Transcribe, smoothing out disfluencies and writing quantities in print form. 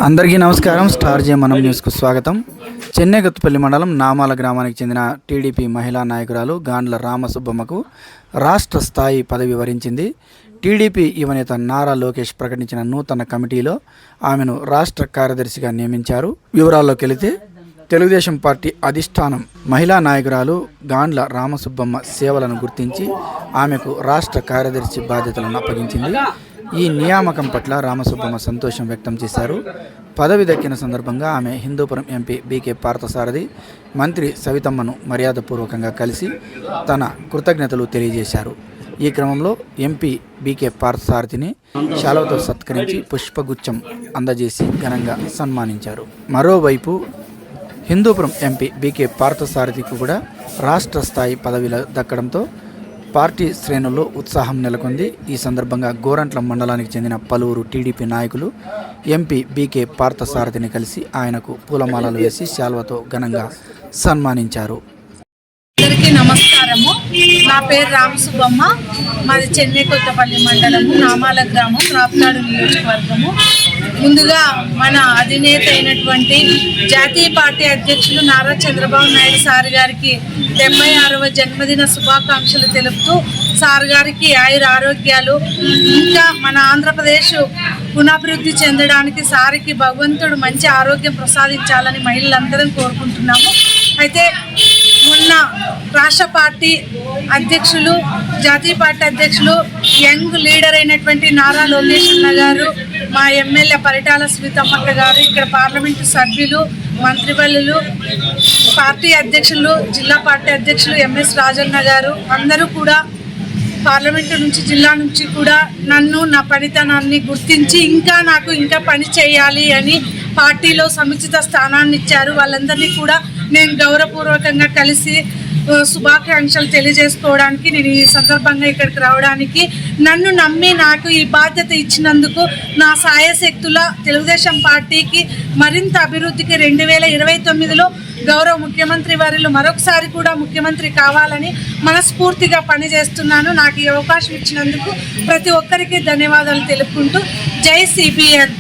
అందరికీ నమస్కారం. స్టార్ జే మనం న్యూస్కు స్వాగతం. చెన్నైగత్తుపల్లి మండలం నామాల గ్రామానికి చెందిన టీడీపీ మహిళా నాయకురాలు గాండ్ల రామసుబ్బమ్మకు రాష్ట్ర స్థాయి పదవి వరించింది. టీడీపీ యువనేత నారా లోకేష్ ప్రకటించిన నూతన కమిటీలో ఆమెను రాష్ట్ర కార్యదర్శిగా నియమించారు. వివరాల్లోకి వెళితే తెలుగుదేశం పార్టీ అధిష్టానం మహిళా నాయకురాలు గాండ్ల రామసుబ్బమ్మ సేవలను గుర్తించి ఆమెకు రాష్ట్ర కార్యదర్శి బాధ్యతలను అప్పగించింది. ఈ నియామకం పట్ల రామసుబ్బమ్మ సంతోషం వ్యక్తం చేశారు. పదవి దక్కిన సందర్భంగా ఆమె హిందూపురం ఎంపీ బీకే పార్థసారథి, మంత్రి సవితమ్మను మర్యాదపూర్వకంగా కలిసి తన కృతజ్ఞతలు తెలియజేశారు. ఈ క్రమంలో ఎంపీ బీకే పార్థసారథిని శాలువతో సత్కరించి పుష్పగుచ్చం అందజేసి ఘనంగా సన్మానించారు. మరోవైపు హిందూపురం ఎంపీ బీకే పార్థసారథికి కూడా రాష్ట్ర స్థాయి పదవిలు దక్కడంతో పార్టీ శ్రేణుల్లో ఉత్సాహం నెలకొంది. ఈ సందర్భంగా గోరంట్ల మండలానికి చెందిన పలువురు టీడీపీ నాయకులు ఎంపీ బీకే పార్థసారథిని కలిసి ఆయనకు పూలమాలలు వేసి శాల్వతో ఘనంగా సన్మానించారు. అందరికీ నమస్కారము. నా పేరు రామసుబ్బమ్మ. మాది చెన్నైగత్తుపల్లి మండలము, నామాల గ్రామం, రాప్తాడు నియోజకవర్గము. ముందుగా మన అధినేత అయినటువంటి జాతీయ పార్టీ అధ్యక్షులు నారా చంద్రబాబు నాయుడు సార్ గారికి 76వ జన్మదిన శుభాకాంక్షలు తెలుపుతూ సార్ గారికి ఆయుర ఆరోగ్యాలు, ఇంకా మన ఆంధ్రప్రదేశ్ పునఃభివృద్ధి చెందడానికి సారికి భగవంతుడు మంచి ఆరోగ్యం ప్రసాదించాలని మహిళలందరం కోరుకుంటున్నాము. అయితే మొన్న రాష్ట్ర పార్టీ అధ్యక్షులు, జాతీయ పార్టీ అధ్యక్షులు, యంగ్ లీడర్ అయినటువంటి నారా లోకేష్ అన్న గారు, మా ఎమ్మెల్యే పరిటాల శ్రీతమ్మక్క గారు, ఇక్కడ పార్లమెంటు సభ్యులు, మంత్రివర్యులు, పార్టీ అధ్యక్షులు, జిల్లా పార్టీ అధ్యక్షులు ఎంఎస్ రాజన్న గారు అందరూ కూడా పార్లమెంటు నుంచి, జిల్లా నుంచి కూడా నన్ను, నా పనితనాన్ని గుర్తించి ఇంకా పని చేయాలి అని పార్టీలో సముచిత స్థానాన్ని ఇచ్చారు. వాళ్ళందరినీ కూడా నేను గౌరవపూర్వకంగా కలిసి శుభాకాంక్షలు తెలియజేసుకోవడానికి నేను ఈ సందర్భంగా ఇక్కడికి రావడానికి, నన్ను నమ్మి నాకు ఈ బాధ్యత ఇచ్చినందుకు నా సాయశక్తుల తెలుగుదేశం పార్టీకి మరింత అభివృద్ధికి 2029లో గౌరవ ముఖ్యమంత్రి వారిలో మరొకసారి కూడా ముఖ్యమంత్రి కావాలని మనస్ఫూర్తిగా పనిచేస్తున్నాను. నాకు ఈ అవకాశం ఇచ్చినందుకు ప్రతి ఒక్కరికి ధన్యవాదాలు తెలుపుకుంటూ జై సిబిఎన్.